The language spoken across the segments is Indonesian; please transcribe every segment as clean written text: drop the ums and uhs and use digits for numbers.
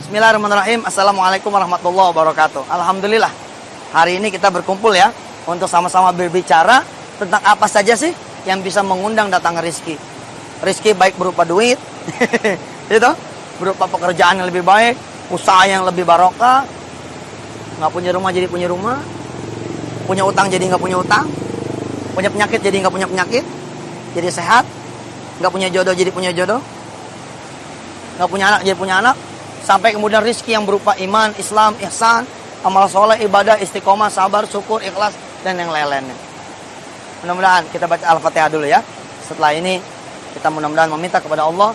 Bismillahirrahmanirrahim. Assalamualaikum warahmatullahi wabarakatuh. Alhamdulillah, hari ini kita berkumpul ya untuk sama-sama berbicara tentang apa saja sih yang bisa mengundang datang rezeki. Rezeki baik berupa duit, itu berupa pekerjaan yang lebih baik, usaha yang lebih barokah, nggak punya rumah jadi punya rumah, punya utang jadi nggak punya utang, punya penyakit jadi nggak punya penyakit, jadi sehat, nggak punya jodoh jadi punya jodoh, nggak punya anak jadi punya anak, sampai kemudian rizki yang berupa iman, Islam, ihsan, amal soleh, ibadah, istiqomah, sabar, syukur, ikhlas, dan yang lain-lainnya. Mudah-mudahan kita baca Al-Fatihah dulu ya. Setelah ini kita mudah-mudahan meminta kepada Allah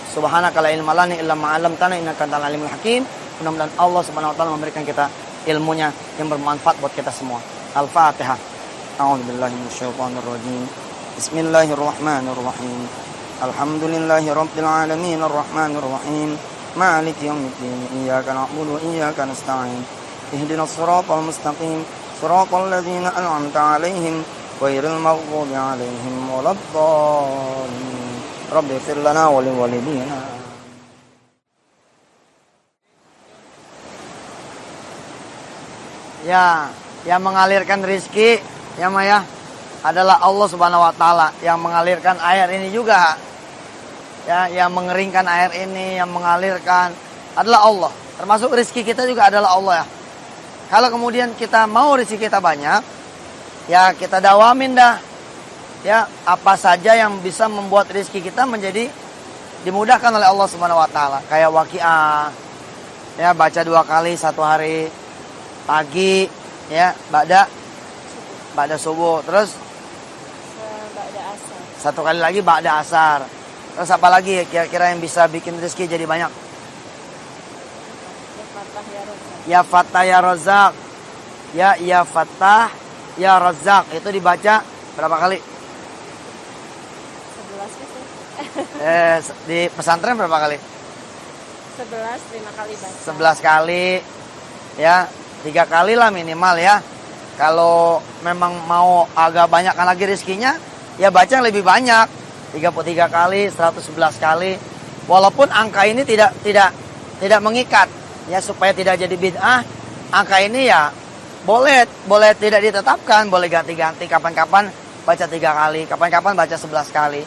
Subhanaka la ilma lana illa ma 'allamtana innaka antal alimul hakim. Mudah-mudahan Allah Subhanahu wa taala memberikan kita ilmunya yang bermanfaat buat kita semua. Al-Fatihah. A'udzubillahi minasyaitonir rajim. Bismillahirrahmanirrahim. Alhamdulillahi rabbil alamin arrahmanir rahim. Maliki yaumiddin. Iyyaka na'budu wa iyyaka nasta'in. Ihdinas siratal mustaqim. Siratal ladzina an'amta 'alaihim ghairil maghdubi 'alaihim waladdallin. Rabbi ighfir lana wa liwalidina. Ya, yang mengalirkan rezeki ya Maya adalah Allah Subhanahu wa taala. Yang mengalirkan air ini juga. Ya, yang mengeringkan air ini, yang mengalirkan adalah Allah. Termasuk rezeki kita juga adalah Allah ya. Kalau kemudian kita mau rezeki kita banyak, ya kita dawamin dah. Ya, apa saja yang bisa membuat rezeki kita menjadi dimudahkan oleh Allah Subhanahu wa taala. Kayak waqiah. Ya, baca 2 kali 1 hari. Pagi ya, ba'da subuh. Terus ba'da asar. 1 kali lagi ba'da asar. Terus apa lagi kira-kira yang bisa bikin rezeki jadi banyak? Ya Fattah ya Razak. Ya Fattah ya Razak. Itu dibaca berapa kali? 11 gitu. Di pesantren berapa kali? 11, 5 kali baca. 11 kali. Ya, 3 kali lah minimal ya. Kalau memang mau agak banyakkan lagi rezekinya, ya baca yang lebih banyak. 33 kali, 111 kali. Walaupun angka ini tidak mengikat ya, supaya tidak jadi bid'ah. Angka ini ya boleh tidak ditetapkan, boleh ganti-ganti, kapan-kapan baca 3 kali, kapan-kapan baca 11 kali.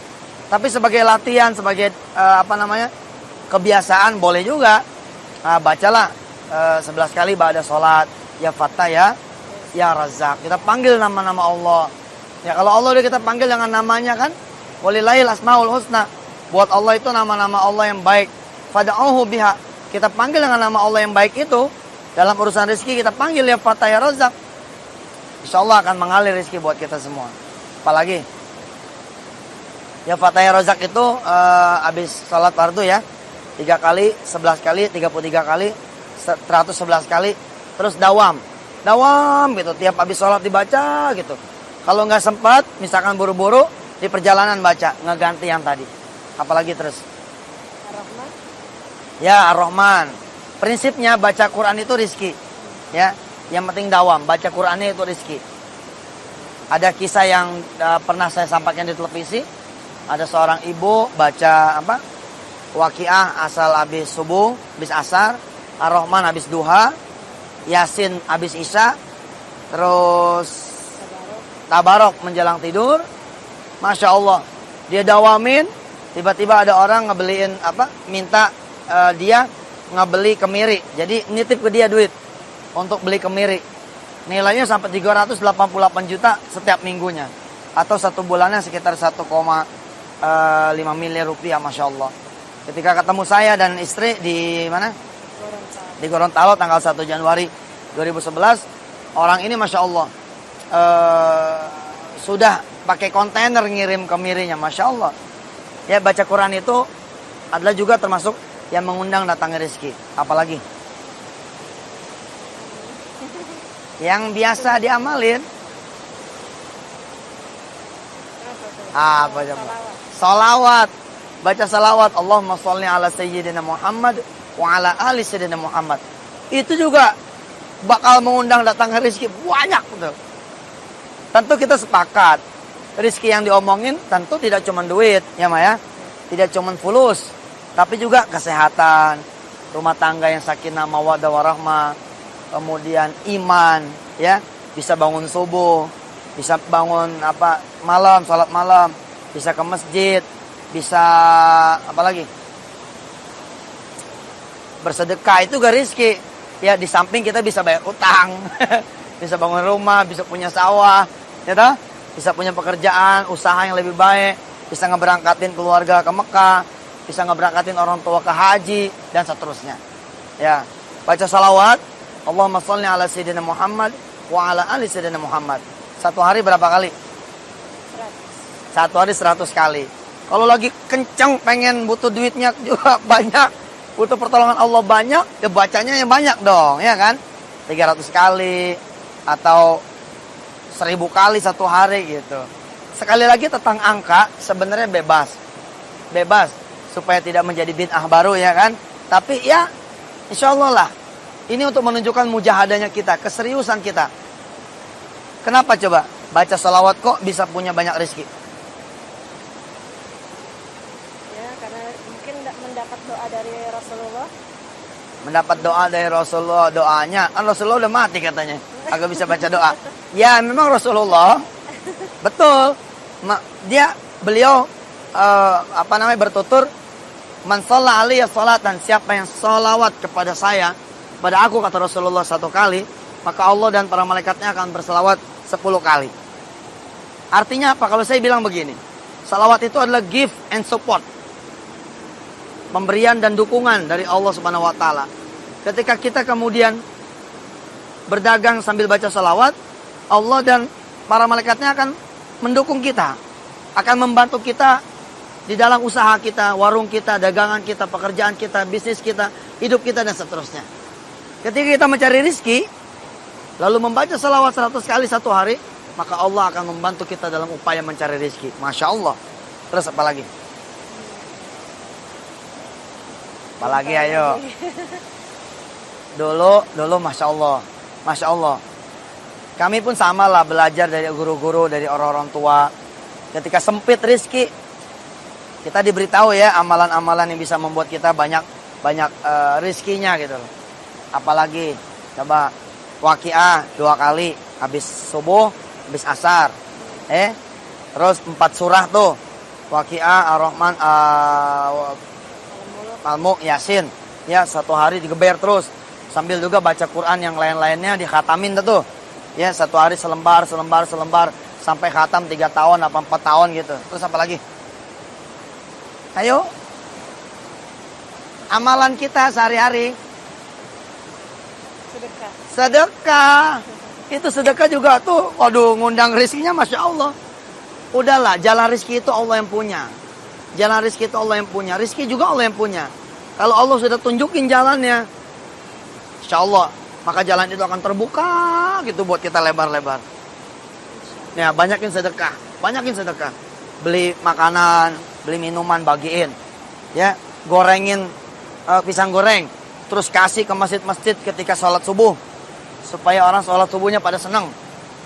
Tapi sebagai latihan, sebagai kebiasaan boleh juga. Bacalah 11 kali ba'da sholat. Ya Fattah ya Razak. Kita panggil nama-nama Allah. Ya kalau Allah udah kita panggil dengan namanya kan, walillahil asmaul husna. Buat Allah itu nama-nama Allah yang baik. Fad'uhu biha. Kita panggil dengan nama Allah yang baik itu. Dalam urusan rezeki kita panggil ya Fattah ya Razak. Insyaallah akan mengalir rezeki buat kita semua. Apalagi ya Fattah ya Razak itu habis salat fardu ya. 3 kali, 11 kali, 33 kali, 111 kali. Terus dawam gitu. Tiap habis salat dibaca gitu. Kalau nggak sempat, misalkan buru-buru, di perjalanan baca, ngeganti yang tadi. Apalagi terus? Ar-Rahman. Ya, Ar-Rahman. Prinsipnya baca Quran itu rizki. Ya, yang penting dawam. Baca Qurannya itu rizki. Ada kisah yang pernah saya sampaikan di televisi. Ada seorang ibu baca Waqiah asal habis subuh, habis asar. Ar-Rahman habis duha. Yasin habis isya. Terus Tabarok menjelang tidur. Masya Allah, dia dawamin, tiba-tiba ada orang ngebeliin minta dia ngebeli kemiri. Jadi nitip ke dia duit untuk beli kemiri. Nilainya sampai 388 juta setiap minggunya. Atau 1 bulannya sekitar 1,5 miliar rupiah, Masya Allah. Ketika ketemu saya dan istri di mana? Di Gorontalo tanggal 1 Januari 2011. Orang ini Masya Allah sudah pakai kontainer ngirim kemirinya, Masya Allah. Ya, baca Quran itu adalah juga termasuk yang mengundang datangnya rezeki. Apalagi yang biasa diamalin apa coba? Salawat. Baca salawat. Allahumma sholli ala sayyidina Muhammad wa ala ali sayyidina Muhammad. Itu juga bakal mengundang datangnya rezeki banyak betul. Tentu kita sepakat, rezeki yang diomongin tentu tidak cuma duit, ya Maya. Tidak cuma fulus, tapi juga kesehatan, rumah tangga yang sakinah mawaddah warahmah, kemudian iman, ya, bisa bangun subuh, bisa bangun malam, sholat malam, bisa ke masjid, bisa apa lagi? Bersedekah itu gak rizki. Ya, di samping kita bisa bayar utang, bisa bangun rumah, bisa punya sawah, ya toh? Bisa punya pekerjaan, usaha yang lebih baik, bisa ngeberangkatin keluarga ke Mekah, bisa ngeberangkatin orang tua ke haji, dan seterusnya. Ya, baca salawat, Allahumma sholli ala sayyidina Muhammad wa ala ali sayyidina Muhammad. Satu hari berapa kali? 100. Satu hari 100 kali. Kalau lagi kenceng, pengen butuh duitnya juga banyak, butuh pertolongan Allah banyak, ya bacanya yang banyak dong, ya kan? 300 kali atau 1000 kali satu hari gitu. Sekali lagi tentang angka sebenarnya bebas. Bebas supaya tidak menjadi bid'ah baru, ya kan? Tapi ya insya Allah lah. Ini untuk menunjukkan mujahadahnya kita, keseriusan kita. Kenapa coba? Baca salawat kok bisa punya banyak rezeki? Ya, karena mungkin mendapat doa dari Rasulullah. Mendapat doa dari Rasulullah, doanya. Kan Rasulullah udah mati katanya. Agak bisa baca doa. Ya memang Rasulullah. Betul. Beliau bertutur. Man shalla alaihi salatan. Siapa yang salawat kepada saya, pada aku kata Rasulullah 1 kali, maka Allah dan para malaikatnya akan berselawat 10 kali. Artinya apa? Kalau saya bilang begini. Salawat itu adalah gift and support. Pemberian dan dukungan dari Allah Subhanahu wa taala. Ketika kita kemudian berdagang sambil baca salawat, Allah dan para malaikatnya akan mendukung kita, akan membantu kita di dalam usaha kita, warung kita, dagangan kita, pekerjaan kita, bisnis kita, hidup kita, dan seterusnya. Ketika kita mencari rizki, lalu membaca salawat 100 kali satu hari, maka Allah akan membantu kita dalam upaya mencari rizki. Masya Allah. Terus apa lagi? Apalagi ayo. Dulu Masya Allah. Masya Allah. Kami pun sama lah belajar dari guru-guru, dari orang-orang tua. Ketika sempit rizki, kita diberitahu ya amalan-amalan yang bisa membuat kita banyak rizkinya gitu loh. Apalagi coba Waqiah 2 kali habis subuh, habis asar. Terus 4 surah tuh. Waqiah, Ar-Rahman, Al-Mulk, Yasin. Ya, 1 hari digeber terus. Sambil juga baca Quran yang lain-lainnya dikhatamin tuh. Ya, 1 hari selembar sampai khatam 3 tahun apa 4 tahun gitu. Terus apa lagi? Ayo. Amalan kita sehari-hari. Sedekah. Itu sedekah juga tuh. Waduh, ngundang rezekinya Masya Allah. Udahlah, jalan rezeki itu Allah yang punya. Jalan rezeki itu Allah yang punya. Rezeki juga Allah yang punya. Kalau Allah sudah tunjukin jalannya, insya Allah, maka jalan itu akan terbuka gitu buat kita lebar-lebar. Ya, banyakin sedekah. Beli makanan, beli minuman, bagiin. Ya, gorengin pisang goreng. Terus kasih ke masjid-masjid ketika sholat subuh. Supaya orang sholat subuhnya pada senang.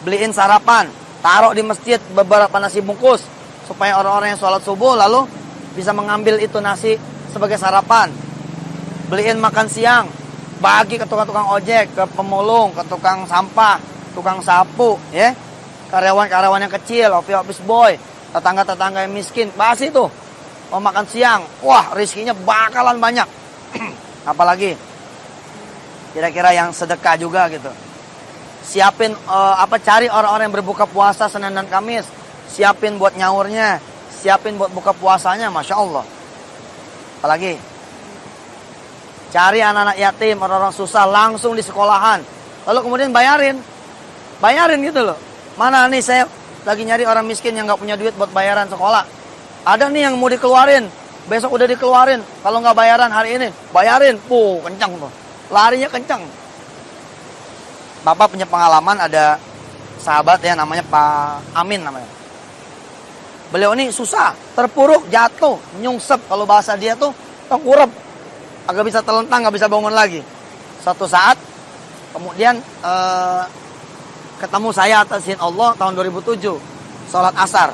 Beliin sarapan. Taruh di masjid beberapa nasi bungkus. Supaya orang-orang yang sholat subuh lalu bisa mengambil itu nasi sebagai sarapan. Beliin makan siang. Bagi ke tukang-tukang ojek, ke pemulung, ke tukang sampah, tukang sapu. Ya. Karyawan-karyawan yang kecil, office boy. Tetangga-tetangga yang miskin. Pasti tuh. Mau makan siang. Wah, rezekinya bakalan banyak. Apalagi kira-kira yang sedekah juga gitu. Siapin cari orang-orang yang berbuka puasa Senin dan Kamis. Siapin buat nyaurnya, siapin buat buka puasanya, Masya Allah. Apalagi cari anak-anak yatim, orang-orang susah langsung di sekolahan. Lalu kemudian bayarin gitu loh. Mana nih saya lagi nyari orang miskin yang gak punya duit buat bayaran sekolah. Ada nih yang mau dikeluarin, besok udah dikeluarin. Kalau nggak bayaran hari ini, bayarin. Kencang tuh. Larinya kencang. Bapak punya pengalaman, ada sahabat ya namanya Pak Amin namanya. Beliau ini susah, terpuruk, jatuh, nyungsep. Kalau bahasa dia tuh tengkurap. Agak bisa telentang, nggak bisa bangun lagi. Suatu saat, kemudian ketemu saya atas izin Allah tahun 2007. Sholat asar.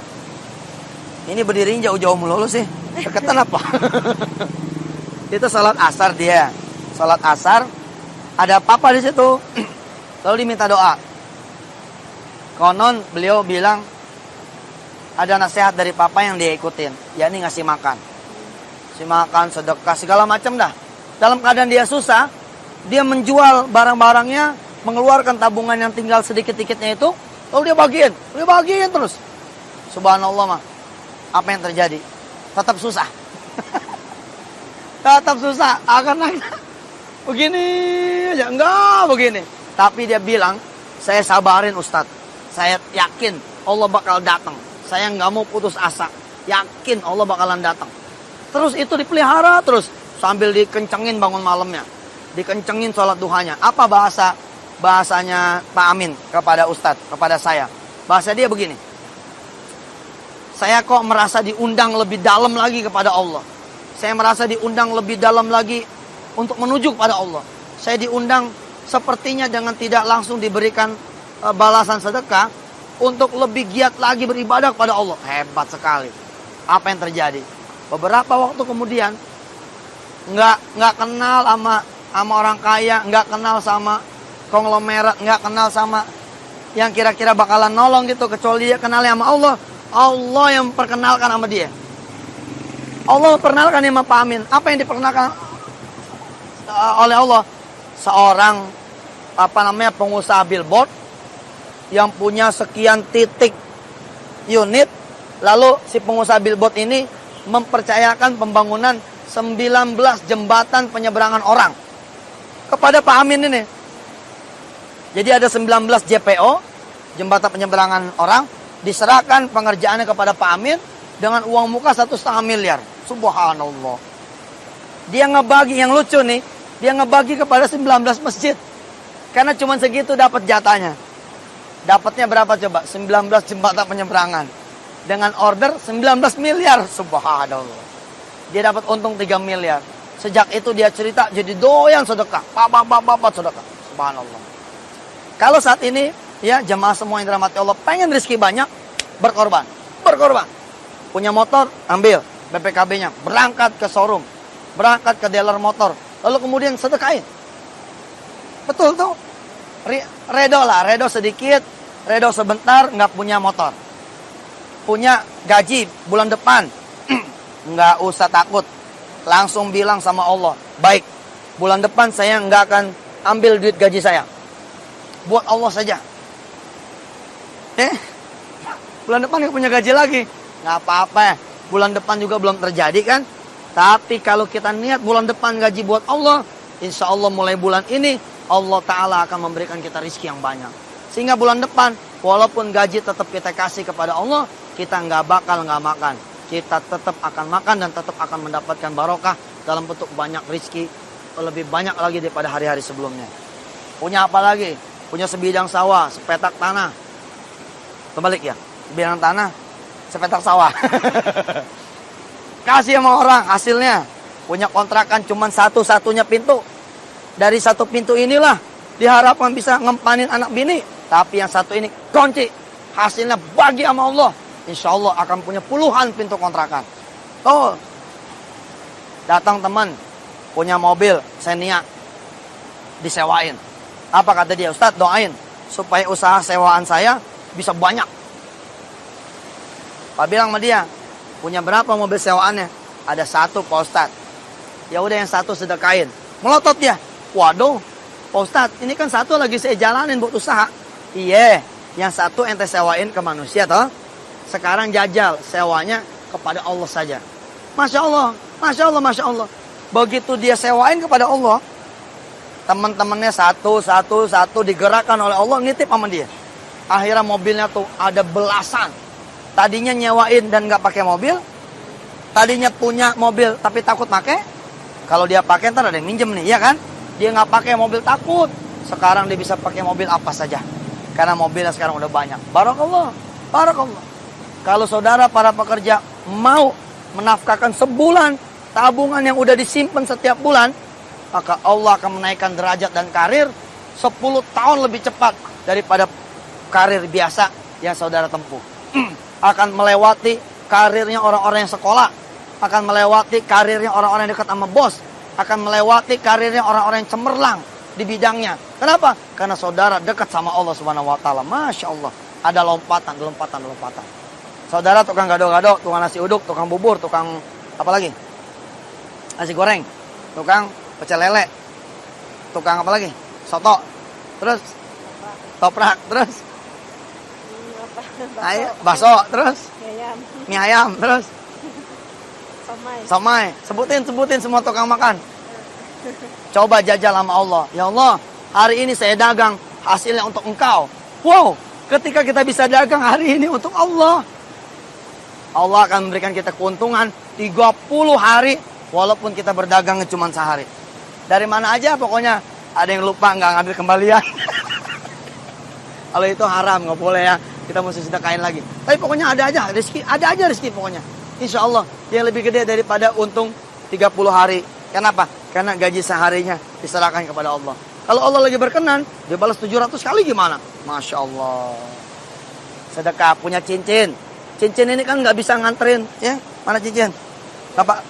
Ini berdirinya jauh-jauh mulu sih. Deketan apa? Itu sholat asar dia. sholat asar, ada papa di situ. Lalu diminta doa. Konon beliau bilang ada nasihat dari papa yang dia ikutin, yakni ngasih makan. Ngasih makan, sedekah, segala macam dah. Dalam keadaan dia susah, dia menjual barang-barangnya, mengeluarkan tabungan yang tinggal sedikit-sedikitnya itu, lalu dia bagiin terus. Subhanallah mah. Apa yang terjadi? Tetap susah. Tetap susah. Akan begini aja, enggak begini. Tapi dia bilang, saya sabarin Ustadz. Saya yakin Allah bakal datang. Saya nggak mau putus asa. Yakin Allah bakalan datang. Terus itu dipelihara terus. Sambil dikencengin bangun malamnya. Dikencengin sholat duhanya. Apa bahasanya Pak Amin kepada Ustadz, kepada saya? Bahasa dia begini. Saya kok merasa diundang lebih dalam lagi kepada Allah. Saya merasa diundang lebih dalam lagi untuk menuju kepada Allah. Saya diundang sepertinya dengan tidak langsung diberikan balasan sedekah untuk lebih giat lagi beribadah kepada Allah. Hebat sekali. Apa yang terjadi? Beberapa waktu kemudian nggak kenal sama orang kaya, nggak kenal sama konglomerat, nggak kenal sama yang kira-kira bakalan nolong gitu, kecuali dia kenal sama Allah. Allah yang perkenalkan sama dia. Allah perkenalkan sama Pak Amin. Apa yang diperkenalkan oleh Allah? Seorang pengusaha billboard yang punya sekian titik unit. Lalu si pengusaha billboard ini mempercayakan pembangunan 19 jembatan penyeberangan orang kepada Pak Amin ini. Jadi ada 19 JPO, jembatan penyeberangan orang, diserahkan pengerjaannya kepada Pak Amin dengan uang muka 1,5 miliar. Subhanallah. Dia ngebagi, yang lucu nih, dia ngebagi kepada 19 masjid. Karena cuma segitu dapat jatahnya. Dapatnya berapa coba? 19 jembatan penyeberangan. Dengan order 19 miliar. Subhanallah. Dia dapat untung 3 miliar. Sejak itu dia cerita jadi doyan sedekah. Bapak sedekah. Subhanallah. Kalau saat ini, ya jemaah semua yang dirahmati Allah, pengen rezeki banyak, berkorban. Punya motor, ambil BPKB-nya, berangkat ke showroom, berangkat ke dealer motor, lalu kemudian sedekahin. Betul tuh. Redo sedikit, redo sebentar, nggak punya motor. Punya gaji bulan depan, nggak usah takut. Langsung bilang sama Allah, baik, bulan depan saya nggak akan ambil duit gaji saya. Buat Allah saja. Bulan depan nggak punya gaji lagi. Nggak apa-apa. Bulan depan juga belum terjadi kan. Tapi kalau kita niat bulan depan gaji buat Allah, insya Allah mulai bulan ini Allah Ta'ala akan memberikan kita rizki yang banyak. Sehingga bulan depan, walaupun gaji tetap kita kasih kepada Allah, kita nggak bakal nggak makan. Kita tetap akan makan dan tetap akan mendapatkan barokah dalam bentuk banyak rizki. Lebih banyak lagi daripada hari-hari sebelumnya. Punya apa lagi? Punya sebidang sawah, sepetak tanah. Kebalik ya, sebidang tanah, sepetak sawah. Kasih sama orang hasilnya. Punya kontrakan cuman satu-satunya pintu. Dari satu pintu inilah diharapkan bisa ngempanin anak bini. Tapi yang satu ini kunci. Hasilnya bagi sama Allah. Insya Allah akan punya puluhan pintu kontrakan. Oh, datang teman punya mobil Xenia, disewain. Apa kata dia? Ustadz doain supaya usaha sewaan saya bisa banyak. Pak bilang sama dia, punya berapa mobil sewaannya? Ada satu Pak Ustadz. Ya udah yang satu sedekahin. Melotot dia. Waduh, Pak Ustadz, ini kan satu lagi saya jalanin buat usaha. Iya, yang satu ente sewain ke manusia toh. Sekarang jajal sewanya kepada Allah saja. Masya Allah, Masya Allah, Masya Allah. Begitu dia sewain kepada Allah, teman-temannya satu digerakkan oleh Allah, nitip sama dia. Akhirnya mobilnya tuh ada belasan. Tadinya nyewain dan nggak pakai mobil. Tadinya punya mobil tapi takut pakai. Kalau dia pakai ntar ada yang minjem nih, ya kan? Dia nggak pakai mobil takut. Sekarang dia bisa pakai mobil apa saja. Karena mobilnya sekarang udah banyak. Barakallah, barakallah. Kalau saudara para pekerja mau menafkahkan sebulan tabungan yang udah disimpan setiap bulan, maka Allah akan menaikkan derajat dan karir 10 tahun lebih cepat daripada karir biasa yang saudara tempuh. Akan melewati karirnya orang-orang yang sekolah, akan melewati karirnya orang-orang yang dekat sama bos, akan melewati karirnya orang-orang yang cemerlang di bidangnya. Kenapa? Karena saudara dekat sama Allah Subhanahu wa taala. Masya Allah. Ada lompatan. Saudara tukang gado-gado, tukang nasi uduk, tukang bubur, tukang apa lagi? Nasi goreng, tukang pecel lele, tukang apa lagi? Soto. Terus toprak, terus bakso, terus mie ayam, terus somai. Sebutin semua tukang makan. Coba jajal sama Allah. Ya Allah, hari ini saya dagang, hasilnya untuk engkau. Wow, ketika kita bisa dagang hari ini untuk Allah, Allah akan memberikan kita keuntungan 30 hari, walaupun kita berdagang cuma sehari. Dari mana aja pokoknya, ada yang lupa nggak ngambil kembalian. Kalau itu haram, nggak boleh ya. Kita mesti sedekahin lagi. Tapi pokoknya ada aja rezeki pokoknya. Insya Allah, yang lebih gede daripada untung 30 hari. Kenapa? Karena gaji seharinya diserahkan kepada Allah. Kalau Allah lagi berkenan, dia balas 700 kali gimana? Masya Allah. Sedekah, punya cincin. Cincin ini kan nggak bisa nganterin, ya? Mana cincin? Bapak?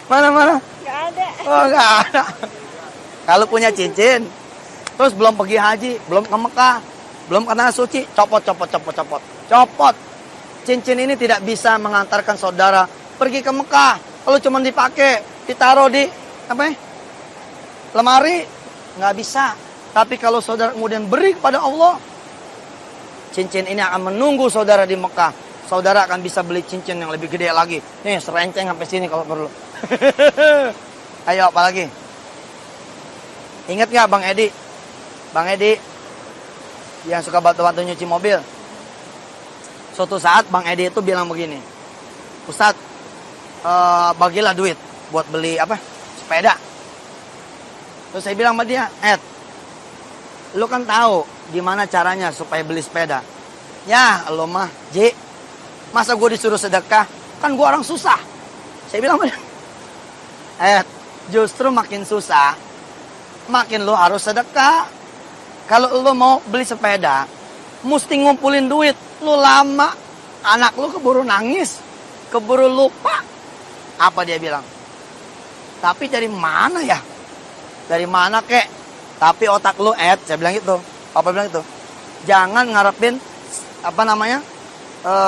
Mana? Nggak ada. Oh, nggak ada. Kalau punya cincin, terus belum pergi haji, belum ke Mekah, belum ke tanah suci, copot. Cincin ini tidak bisa mengantarkan saudara pergi ke Mekah. Kalau cuma dipakai, ditaruh di apa ya? Lemari, nggak bisa. Tapi kalau saudara kemudian beri kepada Allah, cincin ini akan menunggu saudara di Mekah. Saudara akan bisa beli cincin yang lebih gede lagi. Nih, serenceng sampai sini kalau perlu. Ayo, apa lagi? Ingat nggak Bang Edi? Bang Edi yang suka bantu-bantu nyuci mobil. Suatu saat Bang Edi itu bilang begini, Ustadz, bagilah duit buat beli apa? Sepeda. Terus saya bilang sama dia, lu kan tahu gimana caranya supaya beli sepeda. Ya, lu mah, Ji, masa gue disuruh sedekah? Kan gue orang susah. Saya bilang sama dia, justru makin susah, makin lu harus sedekah. Kalau lu mau beli sepeda, mesti ngumpulin duit. Lu lama, anak lu keburu nangis, keburu lupa. Apa dia bilang? Tapi dari mana ya? Dari mana kek? Tapi otak lu, saya bilang gitu. Apa bilang itu? Jangan ngarepin,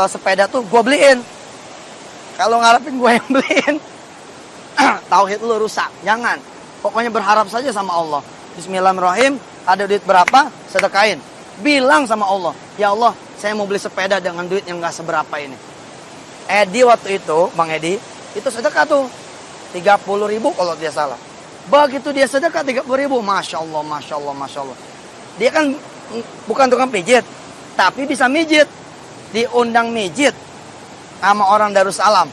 sepeda tuh gue beliin. Kalau ngarepin gue yang beliin, tauhid lu rusak. Jangan. Pokoknya berharap saja sama Allah. Bismillahirrahmanirrahim. Ada duit berapa? Sedekahin. Bilang sama Allah, ya Allah, saya mau beli sepeda dengan duit yang gak seberapa ini. Edi waktu itu, Bang Edi, itu sedekah tuh 30.000 kalau dia salah. Begitu dia sedekah 30.000, Masya Allah. Dia kan bukan tukang pijit, tapi bisa mijit. Diundang mijit sama orang Darussalam.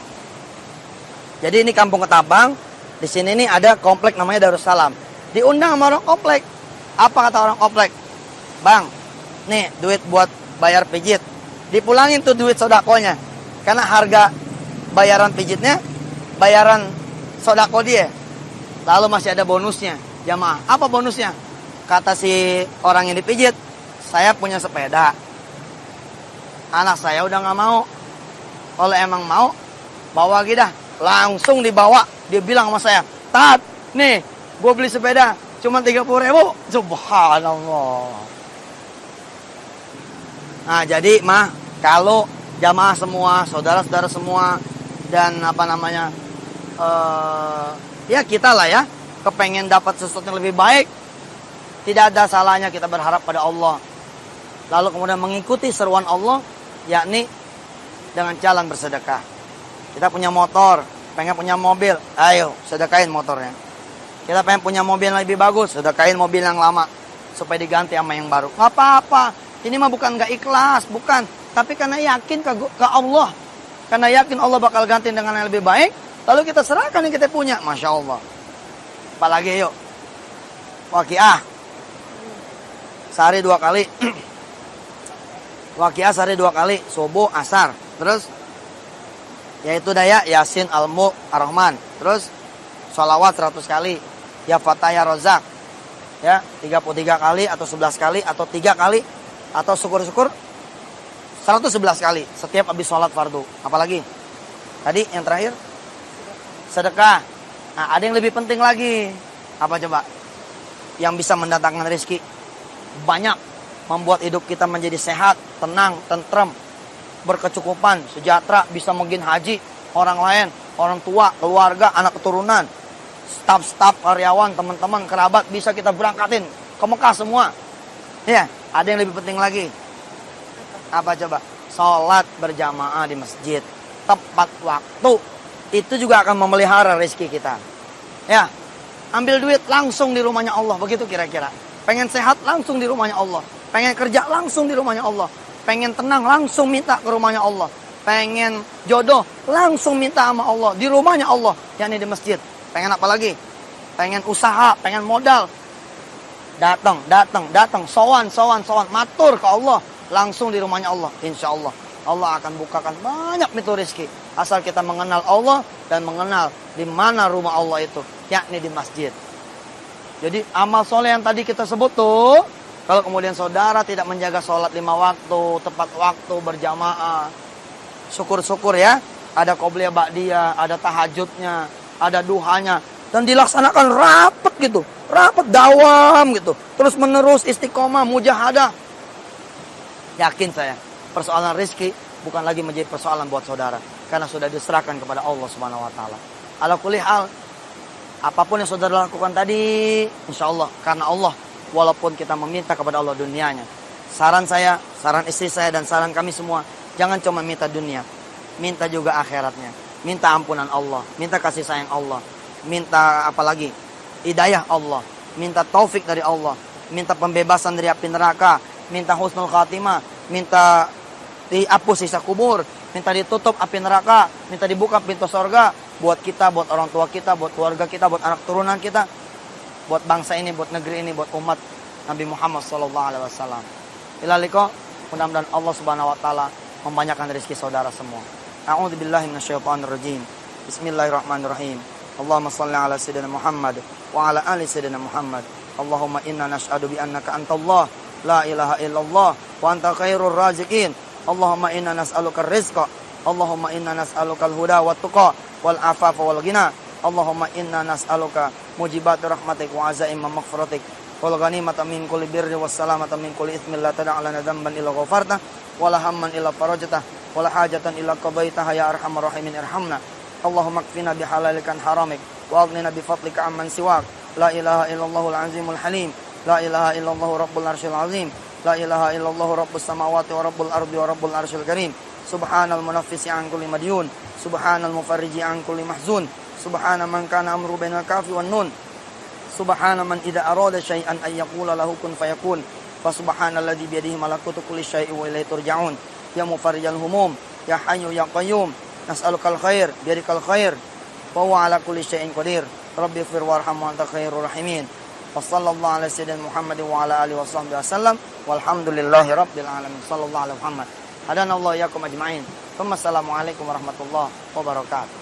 Jadi ini kampung Ketapang. Di sini nih ada komplek namanya Darussalam. Diundang sama orang komplek. Apa kata orang komplek? Bang, nih duit buat bayar pijit. Dipulangin tuh duit sodakonya. Karena harga bayaran pijitnya, bayaran sodako dia. Lalu masih ada bonusnya. Jamaah, apa bonusnya? Kata si orang yang dipijit, saya punya sepeda. Anak saya udah gak mau. Kalau emang mau, bawa lagi dah. Langsung dibawa. Dia bilang sama saya, Tat, nih, gue beli sepeda cuma 30.000. Subhanallah. Nah, jadi kalau jamaah semua, saudara-saudara semua, dan ya kita lah ya, kepengen dapat sesuatu yang lebih baik, tidak ada salahnya kita berharap pada Allah. Lalu kemudian mengikuti seruan Allah, yakni dengan jalan bersedekah. Kita punya motor, pengen punya mobil, ayo sedekahin motornya. Kita pengen punya mobil yang lebih bagus, sedekahin mobil yang lama supaya diganti sama yang baru. Gak apa-apa. Ini mah bukan gak ikhlas, bukan. Tapi karena yakin ke Allah. Karena yakin Allah bakal ganti dengan yang lebih baik, lalu kita serahkan yang kita punya. Masya Allah. Apalagi yuk. Waqiah. Sehari 2 kali. Waqiah sehari 2 kali. Subuh, asar. Terus yaitu daya Yasin, Al-Mulk, Ar-Rahman. Terus sholawat 100 kali. Ya Fatah, Ya Rozak. Ya 33 kali atau 11 kali atau 3 kali. Atau syukur-syukur 111 kali setiap habis sholat fardu. Apalagi? Tadi yang terakhir sedekah. Nah, ada yang lebih penting lagi. Apa coba? Yang bisa mendatangkan rezeki banyak, membuat hidup kita menjadi sehat, tenang, tentrem, berkecukupan, sejahtera, bisa mungkin haji orang lain, orang tua, keluarga, anak keturunan, staf-staf, karyawan, teman-teman, kerabat bisa kita berangkatin ke Mekah semua. Ya, ada yang lebih penting lagi. Apa coba? Sholat berjamaah di masjid tepat waktu. Itu juga akan memelihara rezeki kita. Ya, ambil duit langsung di rumahnya Allah, begitu kira-kira. Pengen sehat langsung di rumahnya Allah. Pengen kerja langsung di rumahnya Allah. Pengen tenang langsung minta ke rumahnya Allah. Pengen jodoh langsung minta sama Allah di rumahnya Allah, yakni di masjid. Pengen apa lagi? Pengen usaha, pengen modal. Datang, sowan, matur ke Allah langsung di rumahnya Allah. Insya Allah Allah akan bukakan banyak pintu rezeki asal kita mengenal Allah dan mengenal di mana rumah Allah itu, yakni di masjid. Jadi amal soleh yang tadi kita sebut tuh, kalau kemudian saudara tidak menjaga sholat 5 waktu, tepat waktu, berjamaah, syukur-syukur ya, ada qobliyah ba'diyah, ada tahajudnya, ada duhanya, dan dilaksanakan rapat gitu, rapat dawam gitu, terus menerus istiqomah, mujahadah. Yakin saya, persoalan rezeki bukan lagi menjadi persoalan buat saudara, karena sudah diserahkan kepada Allah Subhanahu wa taala. Ala kulli hal, apapun yang saudara lakukan tadi, insya Allah karena Allah, walaupun kita meminta kepada Allah dunianya. Saran saya, saran istri saya, dan saran kami semua, jangan cuma minta dunia, minta juga akhiratnya. Minta ampunan Allah, minta kasih sayang Allah, minta apa lagi? Hidayah Allah, minta taufik dari Allah, minta pembebasan dari api neraka, minta husnul khatimah, minta dihapus sisa kubur, minta ditutup api neraka, minta dibuka pintu surga buat kita, buat orang tua kita, buat keluarga kita, buat anak turunan kita, buat bangsa ini, buat negeri ini, buat umat Nabi Muhammad SAW. Ilaliko, mudah-mudahan Allah Subhanahu wa taala membanyakkan rezeki saudara semua. A'udzubillahi minasyaitonirrajim. Bismillahirrahmanirrahim. Allahumma shalli ala sayyidina Muhammad wa ala ali sayyidina Muhammad. Allahumma inna nash'adu bi annaka antallah la ilaha illallah wa anta khairur raziqin. Allahumma inna nas'aluka rizqa. Allahumma inna nas'aluka al-huda wat tuqa wal afafa wal ghina. Allahumma inna nas'aluka mujibat rahmatik wa azaim maghfiratik wal ghanimata min kulli birri was salamata min kulli itsmin la tad'a lana dhanban illa ghafarta wala hamman illa farajta wala hajatan illa qadaitaha ya arhamar rahimin irhamna. Allahumma kfina bihalalika an haramik wa aghnina bi fadlika amman siwak. La ilaha illallahul azimul halim. La ilaha illallah rabbul arsyil azim. La ilaha illallah rabbus samawati wa rabbul ardi wa rabbul arsyil karim. Subhanal munaffisi an kulli madyun. Subhanal mufarriji an kulli mahzun. Subhana man kana amru bainal kafi wan nun. Subhana man idza arada syai'an ay yaqula lahu kun fayakun. Fa subhanalladzi bi yadihi malakutu kulli syai'in wa ilaihi turja'un. Ya mufarrijal humum, ya hayyu ya qayyum, nas'alukal khair, biadikal khair, wa huwa ala kulli syai'in qadir. Rabbi ighfir warham wa anta khairur rahimin. Wa sallallahu ala sayyidina Muhammadin wa ala alihi washabbihi wasallam. Walhamdulillahi rabbil alamin. Sallallahu alaihi Muhammad. Hadanallahu iyyakum ajma'in. Assalamualaikum warahmatullahi wabarakatuh.